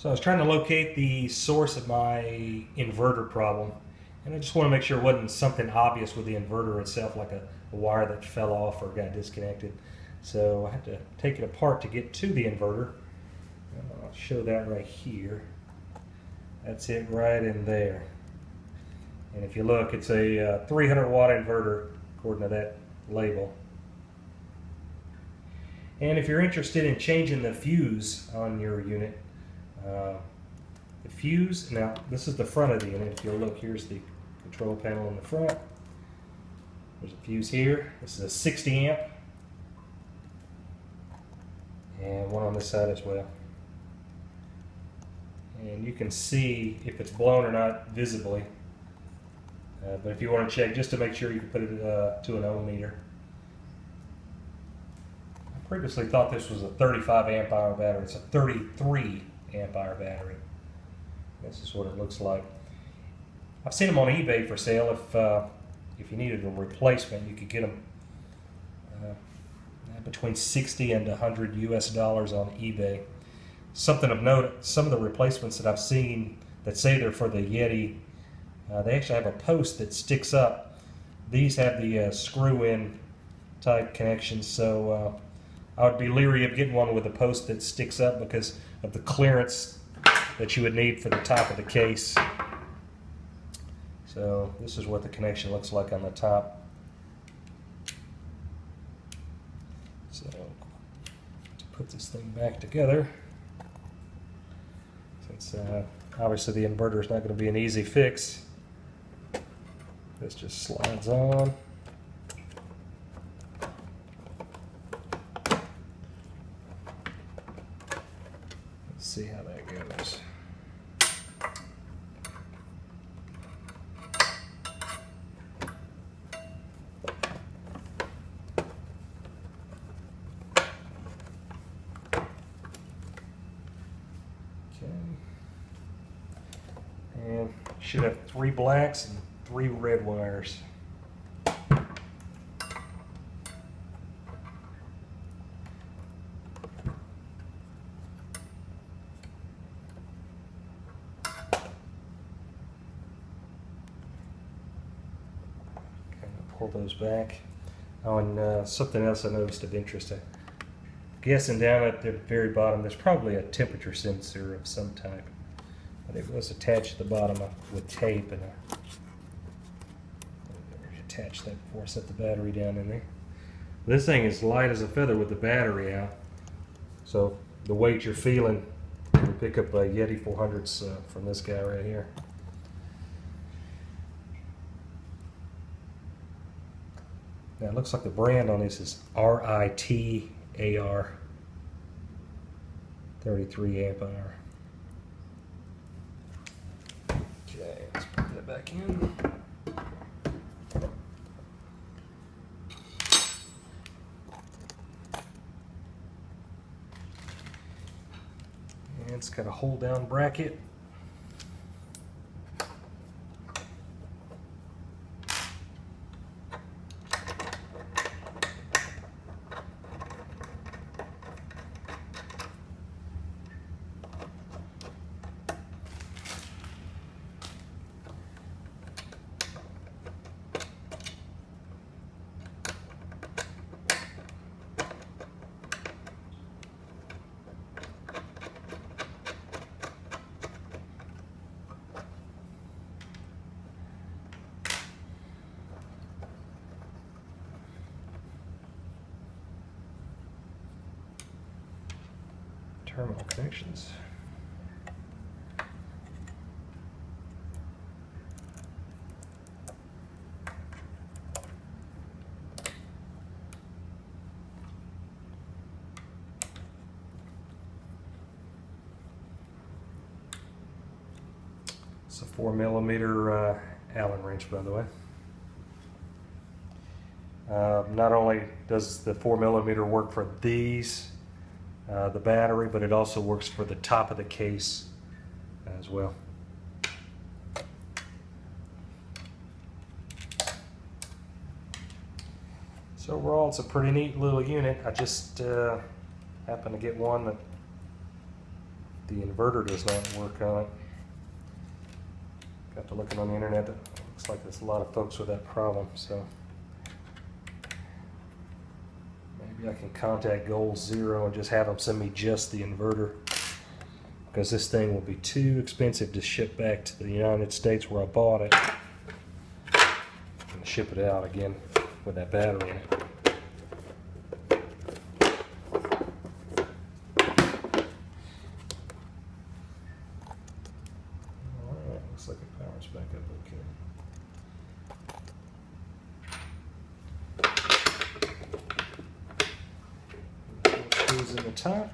So I was trying to locate the source of my inverter problem, and I just want to make sure it wasn't something obvious with the inverter itself, like a wire that fell off or got disconnected. So I had to take it apart to get to the inverter. I'll show that right here. That's it right in there. And if you look, it's a 300 watt inverter according to that label. And if you're interested in changing the fuse on your unit, the fuse, now this is the front of the unit. If you'll look, here's the control panel in the front. There's a fuse here. This is a 60 amp. And one on this side as well. And you can see if it's blown or not visibly. But if you want to check, just to make sure, you can put it to an ohm meter. I previously thought this was a 35 amp hour battery. It's a 33 amp hour battery. This is what it looks like. I've seen them on eBay for sale. If you needed a replacement, you could get them between 60 and 100 US dollars on eBay. Something of note, some of the replacements that I've seen that say they're for the Yeti, they actually have a post that sticks up. These have the screw-in type connections, so I would be leery of getting one with a post that sticks up because of the clearance that you would need for the top of the case. So this is what the connection looks like on the top. So to put this thing back together, since obviously the inverter is not going to be an easy fix, this just slides on. Let's see how that goes. And should have 3 blacks and 3 red wires. Pull those back. Oh, and something else I noticed of interest. I'm guessing down at the very bottom there's probably a temperature sensor of some type. But it was attached at the bottom with tape, and I attached that before I set the battery down in there. This thing is light as a feather with the battery out, so the weight you're feeling, you pick up a Yeti 400s from this guy right here. Now it looks like the brand on this is RITAR, 33 amp hour. Okay, let's put that back in. And it's got a hold down bracket. Terminal connections. It's a 4mm Allen wrench, by the way. Not only does the 4mm work for these, the battery, but it also works for the top of the case as well. So overall, it's a pretty neat little unit. I just happened to get one that the inverter does not work on it. Got to looking on the internet. It looks like there's a lot of folks with that problem. So maybe I can contact Gold Zero and just have them send me just the inverter, because this thing will be too expensive to ship back to the United States where I bought it and ship it out again with that battery in it. Alright, looks like it powers back up okay. Screws in the top.